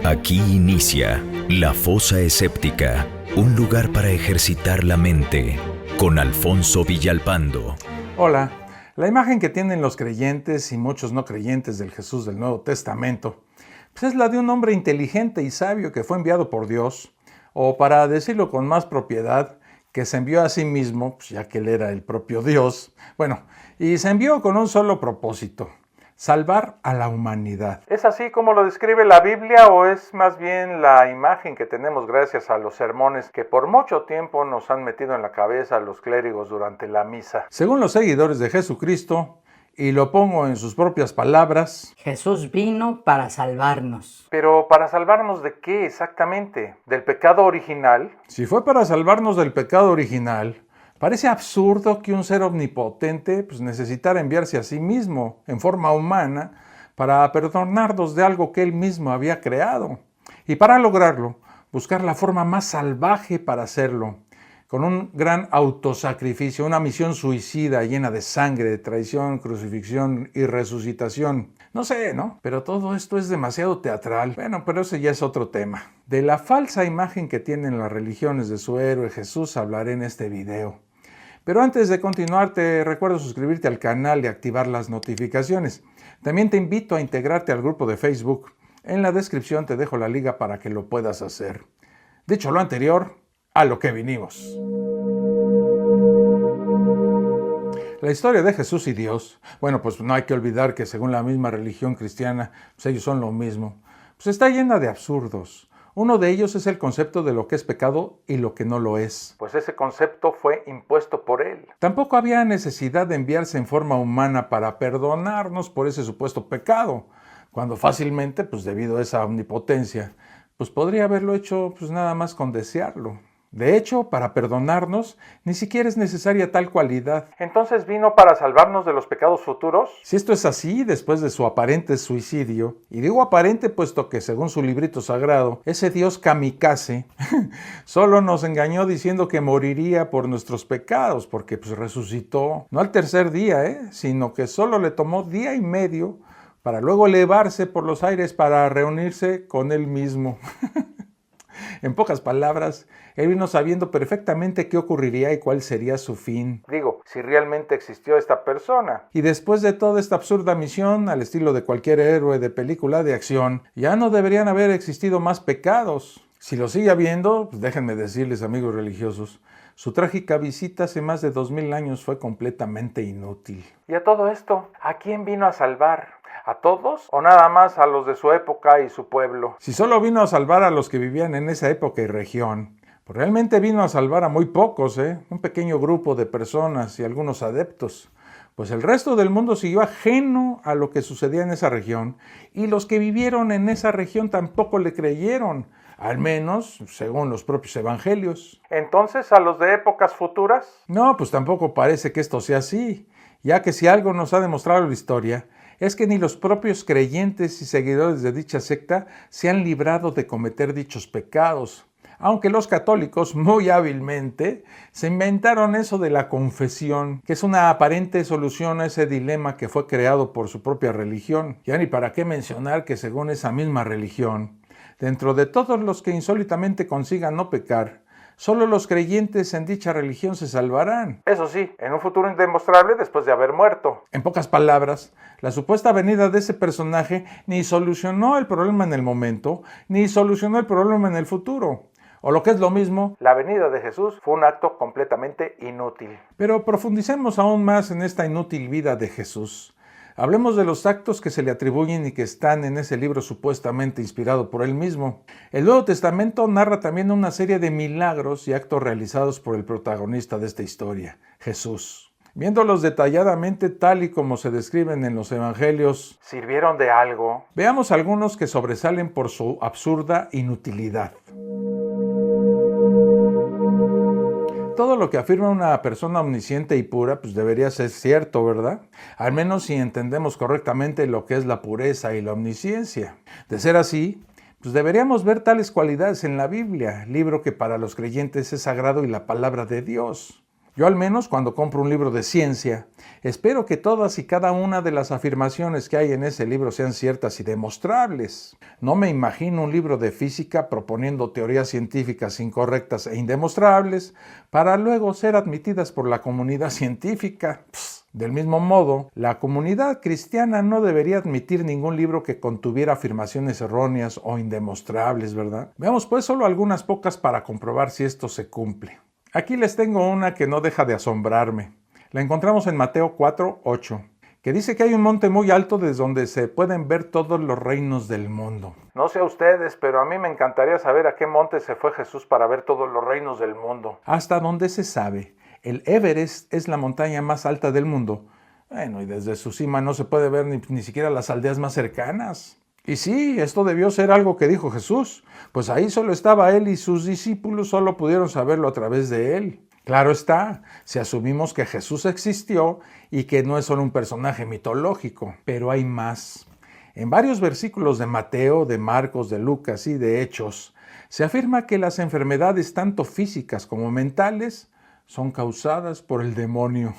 Aquí inicia La Fosa Escéptica, un lugar para ejercitar la mente, con Alfonso Villalpando. Hola, la imagen que tienen los creyentes y muchos no creyentes del Jesús del Nuevo Testamento, pues es la de un hombre inteligente y sabio que fue enviado por Dios, o para decirlo con más propiedad, que se envió a sí mismo, pues ya que él era el propio Dios. Bueno, y se envió con un solo propósito: salvar a la humanidad. ¿Es así como lo describe la Biblia o es más bien la imagen que tenemos gracias a los sermones que por mucho tiempo nos han metido en la cabeza los clérigos durante la misa? Según los seguidores de Jesucristo, y lo pongo en sus propias palabras, Jesús vino para salvarnos. ¿pero para salvarnos de qué exactamente? ¿Del pecado original? Si fue para salvarnos del pecado original, parece absurdo que un ser omnipotente necesitara enviarse a sí mismo en forma humana para perdonarnos de algo que él mismo había creado. Y para lograrlo, buscar la forma más salvaje para hacerlo, con un gran autosacrificio, una misión suicida llena de sangre, de traición, crucifixión y resucitación. No sé, ¿no? Pero todo esto es demasiado teatral. Bueno, pero ese ya es otro tema. De la falsa imagen que tienen las religiones de su héroe Jesús hablaré en este video. Pero antes de continuar, te recuerdo suscribirte al canal y activar las notificaciones. También te invito a integrarte al grupo de Facebook. En la descripción te dejo la liga para que lo puedas hacer. Dicho lo anterior, a lo que vinimos. La historia de Jesús y Dios, pues no hay que olvidar que según la misma religión cristiana, ellos son lo mismo, está llena de absurdos. Uno de ellos es el concepto de lo que es pecado y lo que no lo es. Pues ese concepto fue impuesto por él. Tampoco había necesidad de enviarse en forma humana para perdonarnos por ese supuesto pecado, cuando fácilmente, debido a esa omnipotencia, podría haberlo hecho nada más con desearlo. De hecho, para perdonarnos, ni siquiera es necesaria tal cualidad. ¿Entonces vino para salvarnos de los pecados futuros? Si esto es así, después de su aparente suicidio, y digo aparente puesto que según su librito sagrado, ese Dios kamikaze solo nos engañó diciendo que moriría por nuestros pecados, porque resucitó, no al tercer día, sino que solo le tomó día y medio para luego elevarse por los aires para reunirse con él mismo. En pocas palabras, él vino sabiendo perfectamente qué ocurriría y cuál sería su fin. Digo, si realmente existió esta persona. Y después de toda esta absurda misión, al estilo de cualquier héroe de película de acción, ya no deberían haber existido más pecados. Si lo sigue habiendo, déjenme decirles, amigos religiosos, su trágica visita hace más de 2000 años fue completamente inútil. ¿Y a todo esto, a quién vino a salvar? ¿A todos o nada más a los de su época y su pueblo? Si solo vino a salvar a los que vivían en esa época y región, realmente vino a salvar a muy pocos, un pequeño grupo de personas y algunos adeptos. Pues el resto del mundo siguió ajeno a lo que sucedía en esa región y los que vivieron en esa región tampoco le creyeron, al menos según los propios evangelios. ¿Entonces a los de épocas futuras? No, tampoco parece que esto sea así, ya que si algo nos ha demostrado la historia, es que ni los propios creyentes y seguidores de dicha secta se han librado de cometer dichos pecados, aunque los católicos muy hábilmente se inventaron eso de la confesión, que es una aparente solución a ese dilema que fue creado por su propia religión. Ya ni para qué mencionar que según esa misma religión, dentro de todos los que insólitamente consigan no pecar, solo los creyentes en dicha religión se salvarán. Eso sí, en un futuro indemostrable después de haber muerto. En pocas palabras, la supuesta venida de ese personaje ni solucionó el problema en el momento, ni solucionó el problema en el futuro. O lo que es lo mismo, la venida de Jesús fue un acto completamente inútil. Pero profundicemos aún más en esta inútil vida de Jesús. Hablemos de los actos que se le atribuyen y que están en ese libro supuestamente inspirado por él mismo. El Nuevo Testamento narra también una serie de milagros y actos realizados por el protagonista de esta historia, Jesús. Viéndolos detalladamente tal y como se describen en los evangelios, ¿sirvieron de algo? Veamos algunos que sobresalen por su absurda inutilidad. Todo lo que afirma una persona omnisciente y pura, debería ser cierto, ¿verdad? Al menos si entendemos correctamente lo que es la pureza y la omnisciencia. De ser así, deberíamos ver tales cualidades en la Biblia, libro que para los creyentes es sagrado y la palabra de Dios. Yo al menos cuando compro un libro de ciencia, espero que todas y cada una de las afirmaciones que hay en ese libro sean ciertas y demostrables. No me imagino un libro de física proponiendo teorías científicas incorrectas e indemostrables para luego ser admitidas por la comunidad científica. Del mismo modo, la comunidad cristiana no debería admitir ningún libro que contuviera afirmaciones erróneas o indemostrables, ¿verdad? Veamos pues solo algunas pocas para comprobar si esto se cumple. Aquí les tengo una que no deja de asombrarme. La encontramos en Mateo 4:8, que dice que hay un monte muy alto desde donde se pueden ver todos los reinos del mundo. No sé a ustedes, pero a mí me encantaría saber a qué monte se fue Jesús para ver todos los reinos del mundo. Hasta donde se sabe, el Everest es la montaña más alta del mundo. Bueno, y desde su cima no se puede ver ni siquiera las aldeas más cercanas. Y sí, esto debió ser algo que dijo Jesús, pues ahí solo estaba él y sus discípulos solo pudieron saberlo a través de él. Claro está, si asumimos que Jesús existió y que no es solo un personaje mitológico, pero hay más. En varios versículos de Mateo, de Marcos, de Lucas y de Hechos, se afirma que las enfermedades tanto físicas como mentales son causadas por el demonio.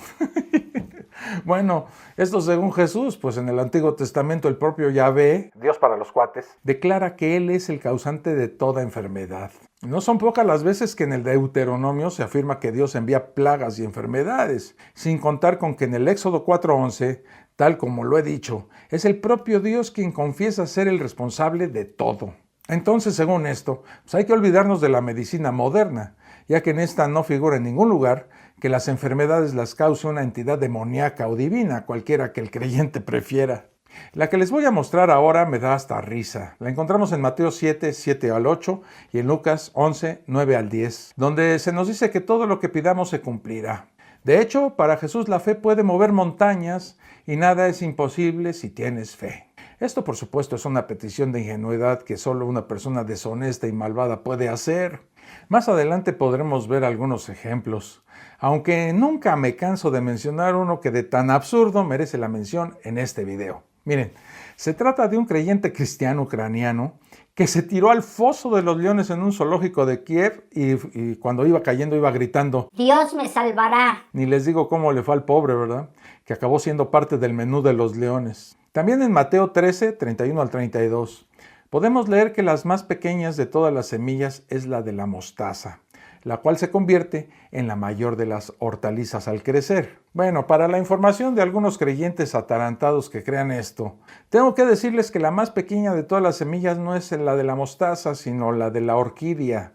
Bueno, esto según Jesús, pues en el Antiguo Testamento el propio Yahvé, Dios para los cuates, declara que Él es el causante de toda enfermedad. No son pocas las veces que en el Deuteronomio se afirma que Dios envía plagas y enfermedades, sin contar con que en el Éxodo 4:11, tal como lo he dicho, es el propio Dios quien confiesa ser el responsable de todo. Entonces, según esto, pues hay que olvidarnos de la medicina moderna, ya que en esta no figura en ningún lugar que las enfermedades las cause una entidad demoníaca o divina, cualquiera que el creyente prefiera. La que les voy a mostrar ahora me da hasta risa. La encontramos en Mateo 7:7-8 y en Lucas 11:9-10, donde se nos dice que todo lo que pidamos se cumplirá. De hecho, para Jesús la fe puede mover montañas y nada es imposible si tienes fe. Esto, por supuesto, es una petición de ingenuidad que solo una persona deshonesta y malvada puede hacer. Más adelante podremos ver algunos ejemplos, aunque nunca me canso de mencionar uno que de tan absurdo merece la mención en este video. Miren, se trata de un creyente cristiano ucraniano que se tiró al foso de los leones en un zoológico de Kiev y cuando iba cayendo iba gritando: Dios me salvará. Ni les digo cómo le fue al pobre, ¿verdad? Que acabó siendo parte del menú de los leones. También en Mateo 13:31-32, podemos leer que las más pequeñas de todas las semillas es la de la mostaza, la cual se convierte en la mayor de las hortalizas al crecer. Bueno, para la información de algunos creyentes atarantados que crean esto, tengo que decirles que la más pequeña de todas las semillas no es la de la mostaza, sino la de la orquídea.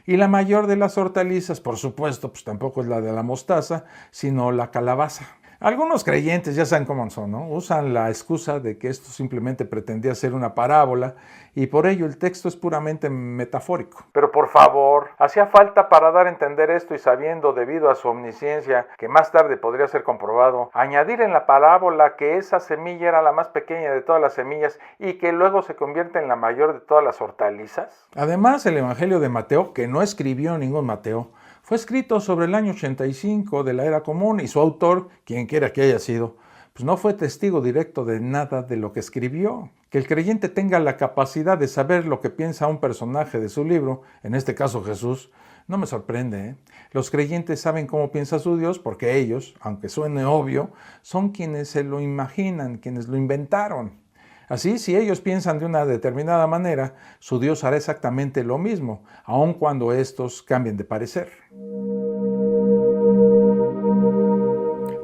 Y la mayor de las hortalizas, por supuesto, pues tampoco es la de la mostaza, sino la calabaza. Algunos creyentes, ya saben cómo son, ¿no? Usan la excusa de que esto simplemente pretendía ser una parábola y por ello el texto es puramente metafórico. Pero por favor, hacía falta para dar a entender esto y sabiendo, debido a su omnisciencia, que más tarde podría ser comprobado, añadir en la parábola que esa semilla era la más pequeña de todas las semillas y que luego se convierte en la mayor de todas las hortalizas. Además, el Evangelio de Mateo, que no escribió ningún Mateo, fue escrito sobre el año 85 de la Era Común y su autor, quien quiera que haya sido, pues no fue testigo directo de nada de lo que escribió. Que el creyente tenga la capacidad de saber lo que piensa un personaje de su libro, en este caso Jesús, no me sorprende, ¿eh? Los creyentes saben cómo piensa su Dios porque ellos, aunque suene obvio, son quienes se lo imaginan, quienes lo inventaron. Así, si ellos piensan de una determinada manera, su Dios hará exactamente lo mismo, aun cuando estos cambien de parecer.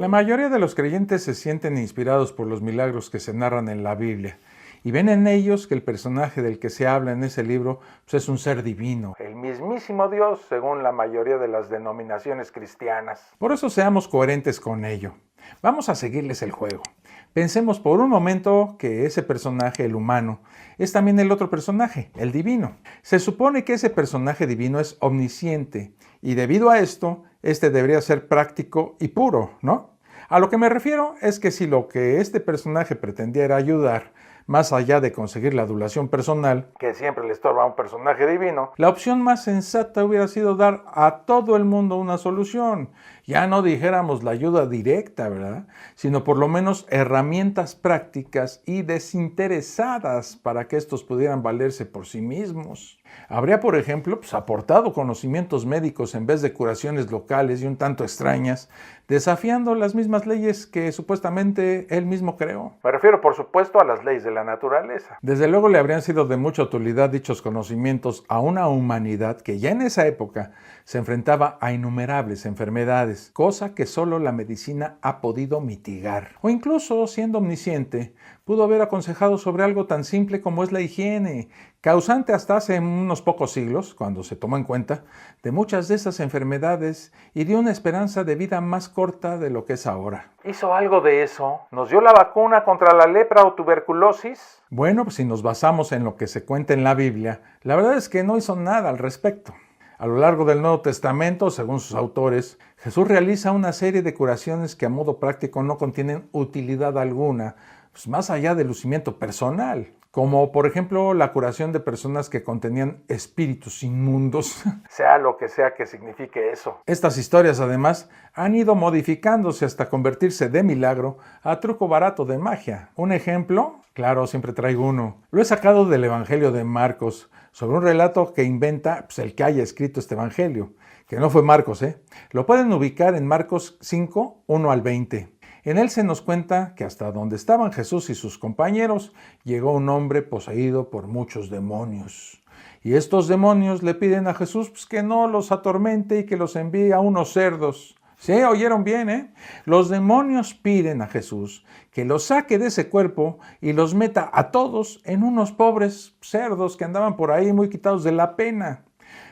La mayoría de los creyentes se sienten inspirados por los milagros que se narran en la Biblia y ven en ellos que el personaje del que se habla en ese libro pues es un ser divino, el mismísimo Dios, según la mayoría de las denominaciones cristianas. Por eso seamos coherentes con ello. Vamos a seguirles el juego. Pensemos por un momento que ese personaje, el humano, es también el otro personaje, el divino. Se supone que ese personaje divino es omnisciente y debido a esto, este debería ser práctico y puro, ¿no? A lo que me refiero es que si lo que este personaje pretendía era ayudar, más allá de conseguir la adulación personal, que siempre le estorba a un personaje divino, la opción más sensata hubiera sido dar a todo el mundo una solución. Ya no dijéramos la ayuda directa, ¿verdad? Sino por lo menos herramientas prácticas y desinteresadas para que estos pudieran valerse por sí mismos. Habría, por ejemplo, aportado conocimientos médicos en vez de curaciones locales y un tanto extrañas, desafiando las mismas leyes que supuestamente él mismo creó. Me refiero, por supuesto, a las leyes de la naturaleza. Desde luego le habrían sido de mucha utilidad dichos conocimientos a una humanidad que ya en esa época se enfrentaba a innumerables enfermedades, cosa que solo la medicina ha podido mitigar. O incluso, siendo omnisciente, pudo haber aconsejado sobre algo tan simple como es la higiene, causante hasta hace unos pocos siglos, cuando se tomó en cuenta, de muchas de esas enfermedades y dio una esperanza de vida más corta de lo que es ahora. ¿Hizo algo de eso? ¿Nos dio la vacuna contra la lepra o tuberculosis? Bueno, pues si nos basamos en lo que se cuenta en la Biblia, la verdad es que no hizo nada al respecto. A lo largo del Nuevo Testamento, según sus autores, Jesús realiza una serie de curaciones que a modo práctico no contienen utilidad alguna, pues más allá del lucimiento personal, como por ejemplo la curación de personas que contenían espíritus inmundos, sea lo que sea que signifique eso. Estas historias además han ido modificándose hasta convertirse de milagro a truco barato de magia. ¿Un ejemplo? Claro, siempre traigo uno. Lo he sacado del Evangelio de Marcos, sobre un relato que inventa el que haya escrito este Evangelio, que no fue Marcos, Lo pueden ubicar en Marcos 5, 1 al 20. En él se nos cuenta que hasta donde estaban Jesús y sus compañeros, llegó un hombre poseído por muchos demonios. Y estos demonios le piden a Jesús que no los atormente y que los envíe a unos cerdos. Sí, oyeron bien, Los demonios piden a Jesús que los saque de ese cuerpo y los meta a todos en unos pobres cerdos que andaban por ahí muy quitados de la pena.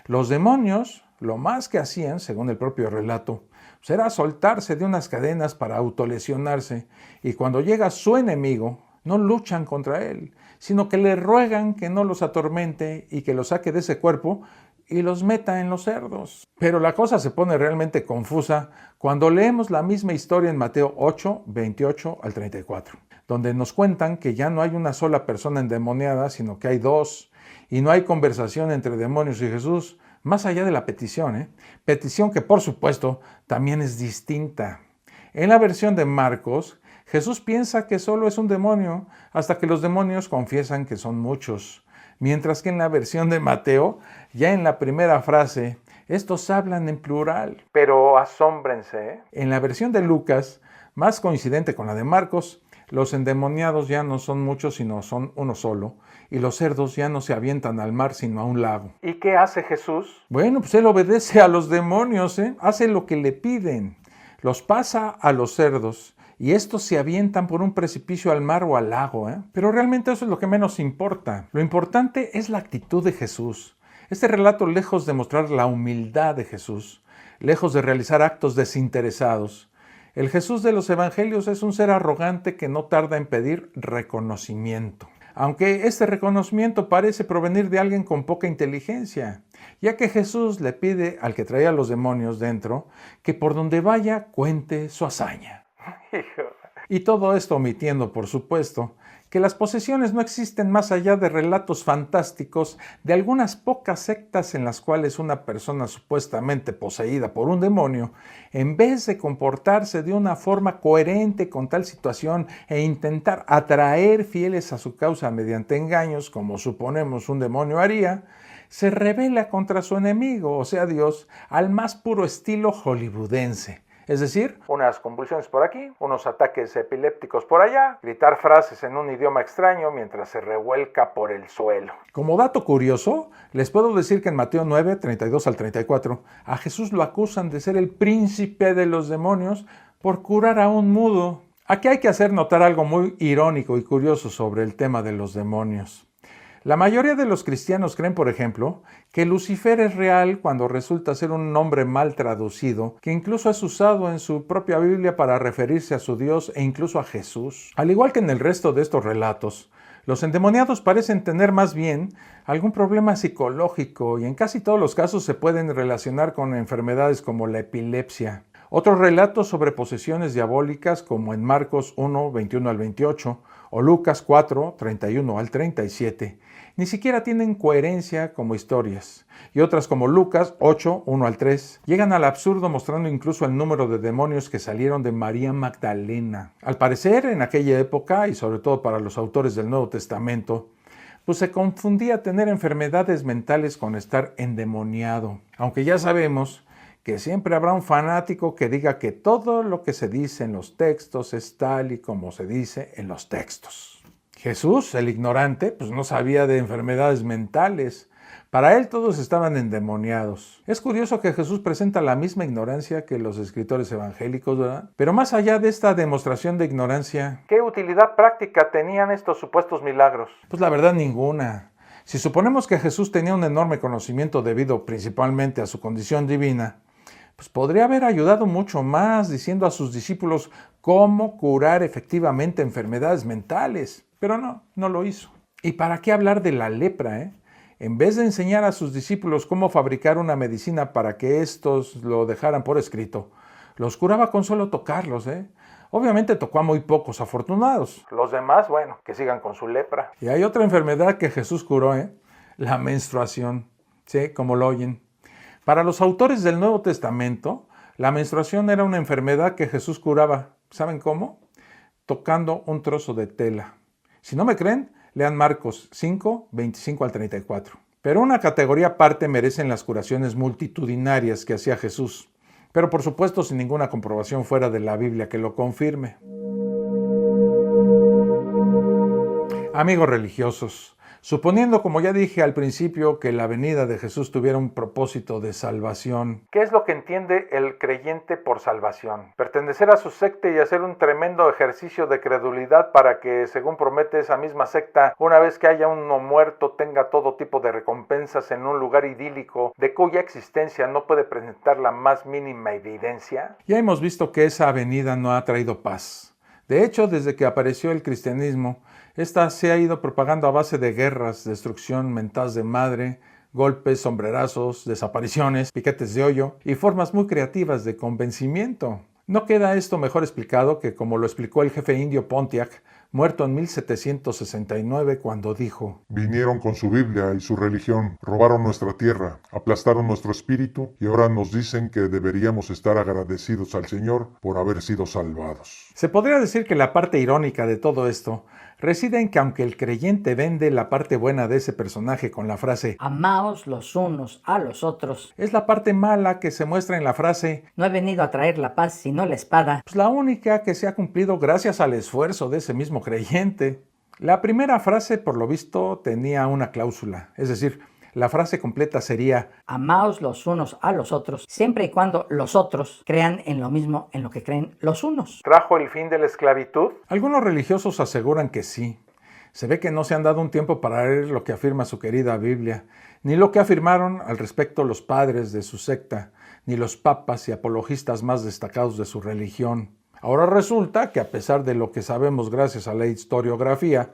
Los demonios, lo más que hacían, según el propio relato, era soltarse de unas cadenas para autolesionarse, y cuando llega su enemigo, no luchan contra él, sino que le ruegan que no los atormente y que los saque de ese cuerpo y los meta en los cerdos. Pero la cosa se pone realmente confusa cuando leemos la misma historia en Mateo 8, 28 al 34, donde nos cuentan que ya no hay una sola persona endemoniada, sino que hay dos, y no hay conversación entre demonios y Jesús, más allá de la petición, petición que por supuesto también es distinta. En la versión de Marcos, Jesús piensa que solo es un demonio hasta que los demonios confiesan que son muchos, mientras que en la versión de Mateo, ya en la primera frase, estos hablan en plural. Pero asómbrense. En la versión de Lucas, más coincidente con la de Marcos, los endemoniados ya no son muchos, sino son uno solo, y los cerdos ya no se avientan al mar, sino a un lago. ¿Y qué hace Jesús? Bueno, él obedece a los demonios, hace lo que le piden. Los pasa a los cerdos, y estos se avientan por un precipicio al mar o al lago, Pero realmente eso es lo que menos importa. Lo importante es la actitud de Jesús. Este relato, lejos de mostrar la humildad de Jesús, lejos de realizar actos desinteresados, el Jesús de los Evangelios es un ser arrogante que no tarda en pedir reconocimiento. Aunque este reconocimiento parece provenir de alguien con poca inteligencia, ya que Jesús le pide al que traía los demonios dentro que por donde vaya cuente su hazaña. Y todo esto omitiendo, por supuesto, que las posesiones no existen más allá de relatos fantásticos de algunas pocas sectas en las cuales una persona supuestamente poseída por un demonio, en vez de comportarse de una forma coherente con tal situación e intentar atraer fieles a su causa mediante engaños, como suponemos un demonio haría, se rebela contra su enemigo, o sea Dios, al más puro estilo hollywoodense. Es decir, unas convulsiones por aquí, unos ataques epilépticos por allá, gritar frases en un idioma extraño mientras se revuelca por el suelo. Como dato curioso, les puedo decir que en Mateo 9, 32 al 34, a Jesús lo acusan de ser el príncipe de los demonios por curar a un mudo. Aquí hay que hacer notar algo muy irónico y curioso sobre el tema de los demonios. La mayoría de los cristianos creen, por ejemplo, que Lucifer es real cuando resulta ser un nombre mal traducido, que incluso es usado en su propia Biblia para referirse a su Dios e incluso a Jesús. Al igual que en el resto de estos relatos, los endemoniados parecen tener más bien algún problema psicológico y en casi todos los casos se pueden relacionar con enfermedades como la epilepsia. Otros relatos sobre posesiones diabólicas, como en Marcos 1, 21 al 28, o Lucas 4, 31 al 37, ni siquiera tienen coherencia como historias. Y otras como Lucas 8, 1 al 3, llegan al absurdo mostrando incluso el número de demonios que salieron de María Magdalena. Al parecer, en aquella época, y sobre todo para los autores del Nuevo Testamento, pues se confundía tener enfermedades mentales con estar endemoniado. Aunque ya sabemos que siempre habrá un fanático que diga que todo lo que se dice en los textos es tal y como se dice en los textos. Jesús, el ignorante, pues no sabía de enfermedades mentales. Para él todos estaban endemoniados. Es curioso que Jesús presenta la misma ignorancia que los escritores evangélicos, ¿verdad? Pero más allá de esta demostración de ignorancia, ¿qué utilidad práctica tenían estos supuestos milagros? Pues la verdad, ninguna. Si suponemos que Jesús tenía un enorme conocimiento debido principalmente a su condición divina, pues podría haber ayudado mucho más diciendo a sus discípulos cómo curar efectivamente enfermedades mentales. Pero no lo hizo. ¿Y para qué hablar de la lepra, En vez de enseñar a sus discípulos cómo fabricar una medicina para que éstos lo dejaran por escrito, los curaba con solo tocarlos, Obviamente tocó a muy pocos afortunados. Los demás, bueno, que sigan con su lepra. Y hay otra enfermedad que Jesús curó, La menstruación, ¿sí? Como lo oyen. Para los autores del Nuevo Testamento, la menstruación era una enfermedad que Jesús curaba. ¿Saben cómo? Tocando un trozo de tela. Si no me creen, lean Marcos 5, 25 al 34. Pero una categoría aparte merecen las curaciones multitudinarias que hacía Jesús. Pero por supuesto sin ninguna comprobación fuera de la Biblia que lo confirme. Amigos religiosos, suponiendo, como ya dije al principio, que la venida de Jesús tuviera un propósito de salvación, ¿qué es lo que entiende el creyente por salvación? Pertenecer a su secta y hacer un tremendo ejercicio de credulidad para que, según promete esa misma secta, una vez que haya uno muerto, tenga todo tipo de recompensas en un lugar idílico de cuya existencia no puede presentar la más mínima evidencia. Ya hemos visto que esa venida no ha traído paz. De hecho, desde que apareció el cristianismo, esta se ha ido propagando a base de guerras, destrucción, mentadas de madre, golpes, sombrerazos, desapariciones, piquetes de hoyo y formas muy creativas de convencimiento. No queda esto mejor explicado que como lo explicó el jefe indio Pontiac, muerto en 1769, cuando dijo: vinieron con su Biblia y su religión, robaron nuestra tierra, aplastaron nuestro espíritu y ahora nos dicen que deberíamos estar agradecidos al Señor por haber sido salvados. Se podría decir que la parte irónica de todo esto reside en que aunque el creyente vende la parte buena de ese personaje con la frase amaos los unos a los otros, es la parte mala que se muestra en la frase no he venido a traer la paz sino la espada, pues la única que se ha cumplido gracias al esfuerzo de ese mismo creyente. La primera frase, por lo visto, tenía una cláusula, es decir, la frase completa sería amaos los unos a los otros, siempre y cuando los otros crean en lo mismo en lo que creen los unos. ¿Trajo el fin de la esclavitud? Algunos religiosos aseguran que sí. Se ve que no se han dado un tiempo para leer lo que afirma su querida Biblia, ni lo que afirmaron al respecto los padres de su secta, ni los papas y apologistas más destacados de su religión. Ahora resulta que a pesar de lo que sabemos gracias a la historiografía,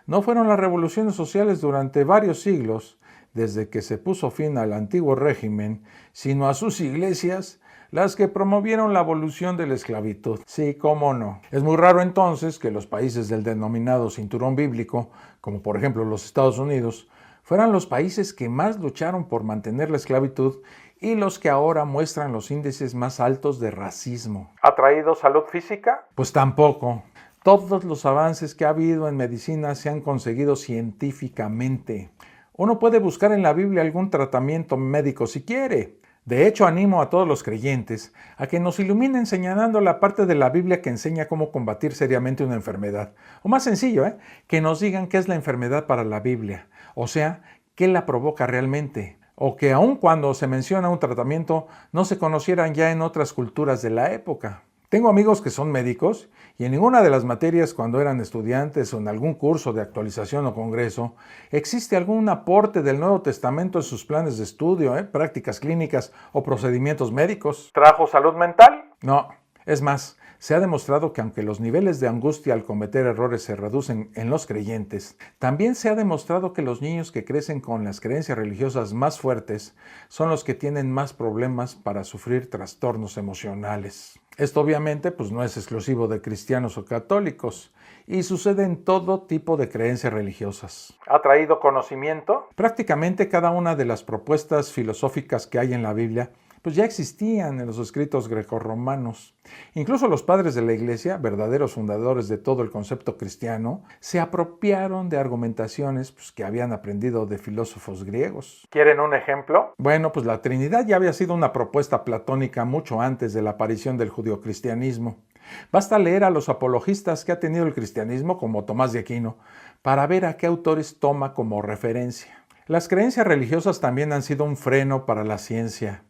no fueron las revoluciones sociales durante varios siglos, desde que se puso fin al antiguo régimen, sino a sus iglesias, las que promovieron la abolición de la esclavitud. Sí, cómo no. Es muy raro entonces que los países del denominado cinturón bíblico, como por ejemplo los Estados Unidos, fueran los países que más lucharon por mantener la esclavitud y los que ahora muestran los índices más altos de racismo. ¿Ha traído salud física? Pues tampoco. Todos los avances que ha habido en medicina se han conseguido científicamente. Uno puede buscar en la Biblia algún tratamiento médico si quiere. De hecho, animo a todos los creyentes a que nos iluminen señalando la parte de la Biblia que enseña cómo combatir seriamente una enfermedad. O más sencillo, que nos digan qué es la enfermedad para la Biblia. O sea, qué la provoca realmente. O que aun cuando se menciona un tratamiento, no se conocieran ya en otras culturas de la época. Tengo amigos que son médicos y en ninguna de las materias cuando eran estudiantes o en algún curso de actualización o congreso existe algún aporte del Nuevo Testamento en sus planes de estudio, prácticas clínicas o procedimientos médicos. ¿Trajo salud mental? No, es más, se ha demostrado que aunque los niveles de angustia al cometer errores se reducen en los creyentes, también se ha demostrado que los niños que crecen con las creencias religiosas más fuertes son los que tienen más problemas para sufrir trastornos emocionales. Esto obviamente pues no es exclusivo de cristianos o católicos y sucede en todo tipo de creencias religiosas. ¿Ha traído conocimiento? Prácticamente cada una de las propuestas filosóficas que hay en la Biblia pues ya existían en los escritos grecorromanos. Incluso los padres de la Iglesia, verdaderos fundadores de todo el concepto cristiano, se apropiaron de argumentaciones que habían aprendido de filósofos griegos. ¿Quieren un ejemplo? Bueno, pues la Trinidad ya había sido una propuesta platónica mucho antes de la aparición del judeocristianismo. Basta leer a los apologistas que ha tenido el cristianismo, como Tomás de Aquino, para ver a qué autores toma como referencia. Las creencias religiosas también han sido un freno para la ciencia.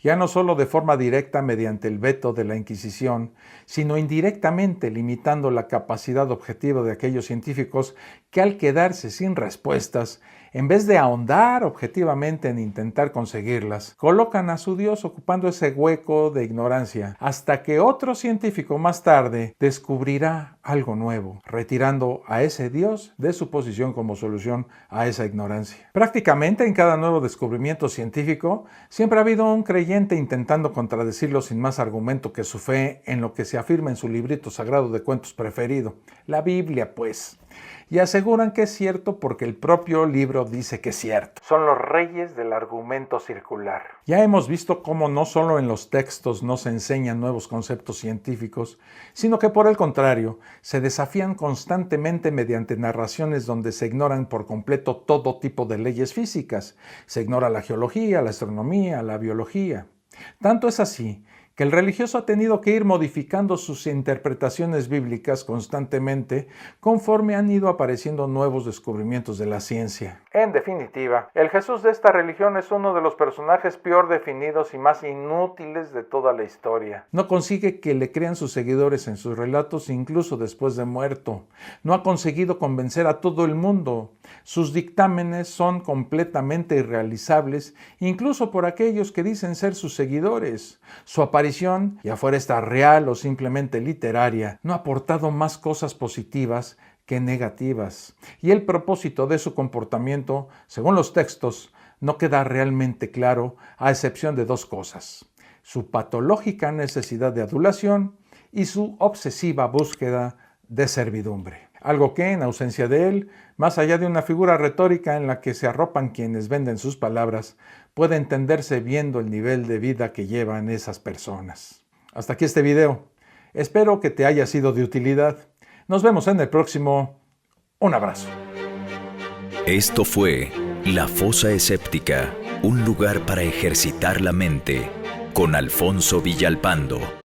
Ya no solo de forma directa mediante el veto de la Inquisición, sino indirectamente limitando la capacidad objetiva de aquellos científicos que al quedarse sin respuestas, en vez de ahondar objetivamente en intentar conseguirlas, colocan a su Dios ocupando ese hueco de ignorancia, hasta que otro científico más tarde descubrirá algo nuevo, retirando a ese Dios de su posición como solución a esa ignorancia. Prácticamente en cada nuevo descubrimiento científico siempre ha habido un creyente intentando contradecirlo sin más argumento que su fe en lo que se afirma en su librito sagrado de cuentos preferido, la Biblia, pues. Y aseguran que es cierto porque el propio libro dice que es cierto. Son los reyes del argumento circular. Ya hemos visto cómo no solo en los textos no se enseñan nuevos conceptos científicos, sino que por el contrario, se desafían constantemente mediante narraciones donde se ignoran por completo todo tipo de leyes físicas. Se ignora la geología, la astronomía, la biología. Tanto es así que el religioso ha tenido que ir modificando sus interpretaciones bíblicas constantemente conforme han ido apareciendo nuevos descubrimientos de la ciencia. En definitiva, el Jesús de esta religión es uno de los personajes peor definidos y más inútiles de toda la historia. No consigue que le crean sus seguidores en sus relatos incluso después de muerto. No ha conseguido convencer a todo el mundo. Sus dictámenes son completamente irrealizables, incluso por aquellos que dicen ser sus seguidores. Su aparición, ya fuera esta real o simplemente literaria, no ha aportado más cosas positivas que negativas. Y el propósito de su comportamiento, según los textos, no queda realmente claro, a excepción de dos cosas: su patológica necesidad de adulación y su obsesiva búsqueda de servidumbre. Algo que, en ausencia de él, más allá de una figura retórica en la que se arropan quienes venden sus palabras, puede entenderse viendo el nivel de vida que llevan esas personas. Hasta aquí este video. Espero que te haya sido de utilidad. Nos vemos en el próximo. Un abrazo. Esto fue La Fosa Escéptica, un lugar para ejercitar la mente, con Alfonso Villalpando.